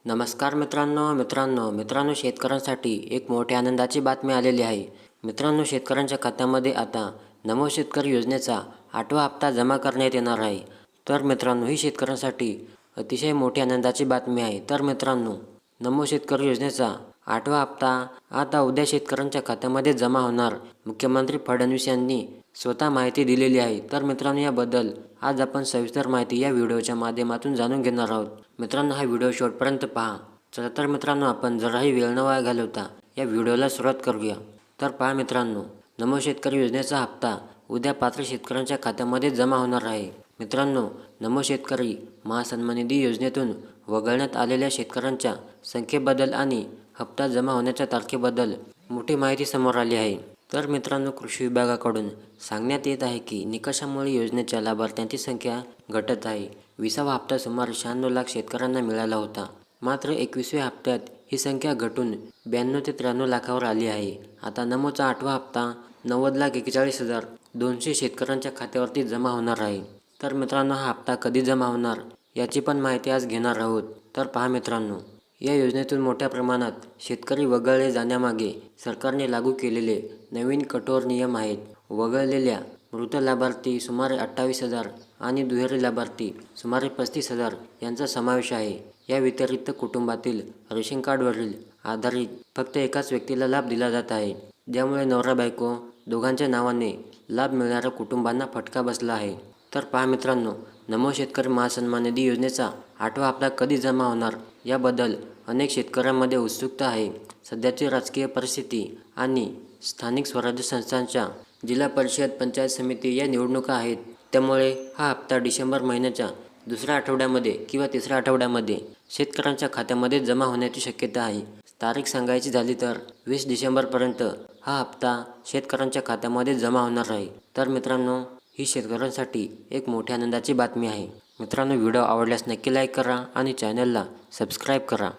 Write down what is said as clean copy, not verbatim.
नमस्कार मित्रांनो शेतकऱ्यांसाठी एक मोठ्या आनंदाची बातमी आलेली आहे। मित्रांनो, शेतकऱ्यांच्या खात्यामध्ये आता नमो शेतकरी योजनेचा 8वा हप्ता जमा करण्यात येणार आहे। तर मित्रांनो, ही शेतकऱ्यांसाठी अतिशय मोठी आनंदाची बातमी आहे। तर मित्रांनो, नमो शेतकरी योजनेचा 8वा हप्ता आता उद्या शेतकऱ्यांच्या खात्यामध्ये जमा होणार मुख्यमंत्री फडणवीस यांनी स्वतः माहिती दिलेली आहे। तर मित्रांनो, याबद्दल आज आपण सविस्तर माहिती या व्हिडिओच्या माध्यमातून जाणून घेणार आहोत। मित्रांनो, हा व्हिडिओ शेवटपर्यंत पहा। चला तर मित्रांनो, आपण जराही वेळ न वाया घालवता या व्हिडिओला सुरुवात करूया। तर पहा मित्रांनो, नमो शेतकरी योजनेचा हप्ता उद्या पात्र शेतकऱ्यांच्या खात्यामध्ये जमा होणार आहे। मित्रांनो, नमो शेतकरी महासन्मान निधी योजनेतून वगळण्यात आलेल्या शेतकऱ्यांच्या संख्येबद्दल आणि हप्ता जमा होण्याच्या तारखेबद्दल मोठी माहिती समोर आली आहे। तर मित्रांनो, कृषी विभागाकडून सांगण्यात येत आहे की निकषामुळे योजनेच्या लाभार्थ्यांची संख्या घटत आहे। 20वा हप्ता सुमारे 96 लाख शेतकऱ्यांना मिळाला होता, मात्र 21व्या हप्त्यात ही संख्या घटून 92 ते 93 लाखावर आली आहे। आता नमोचा 8वा हप्ता 90,41,200 शेतकऱ्यांच्या खात्यावरती जमा होणार आहे। तर मित्रांनो, हा हप्ता कधी जमा होणार याची पण माहिती आज घेणार आहोत। तर पहा मित्रांनो, या योजनेतून मोठ्या प्रमाणात शेतकरी वगळले जाण्यामागे सरकारने लागू केलेले नवीन कठोर नियम आहेत। वगळलेल्या मृत लाभार्थी सुमारे 28,000 आणि दुहेरी लाभार्थी सुमारे 35,000 यांचा समावेश आहे। या व्यतिरिक्त कुटुंबातील रेशन कार्डवरील आधारित फक्त एकाच व्यक्तीला लाभ दिला जात आहे, ज्यामुळे नवरा बायको दोघांच्या नावाने लाभ मिळणाऱ्या कुटुंबांना फटका बसला आहे। तर पहा मित्रांनो, नमो शेतकरी महासन्मान निधी योजनेचा 8वा हप्ता कधी जमा होणार याबद्दल अनेक शेतकऱ्यांमध्ये उत्सुकता आहे। सध्याची राजकीय परिस्थिती आणि स्थानिक स्वराज्य संस्थांच्या जिल्हा परिषद, पंचायत समिती या निवडणुका आहेत, त्यामुळे हा हप्ता डिसेंबर महिन्याच्या दुसऱ्या आठवड्यामध्ये किंवा तिसऱ्या आठवड्यामध्ये शेतकऱ्यांच्या खात्यामध्ये जमा होण्याची शक्यता आहे। तारीख सांगायची झाली तर 20 डिसेंबरपर्यंत हा हप्ता शेतकऱ्यांच्या खात्यामध्ये जमा होणार आहे। तर मित्रांनो, ही शेतकऱ्यांसाठी एक मोठ्या आनंदाची बातमी आहे। मित्रांनो, व्हिडिओ आवडल्यास नक्की लाईक करा आणि चॅनलला सबस्क्राईब करा।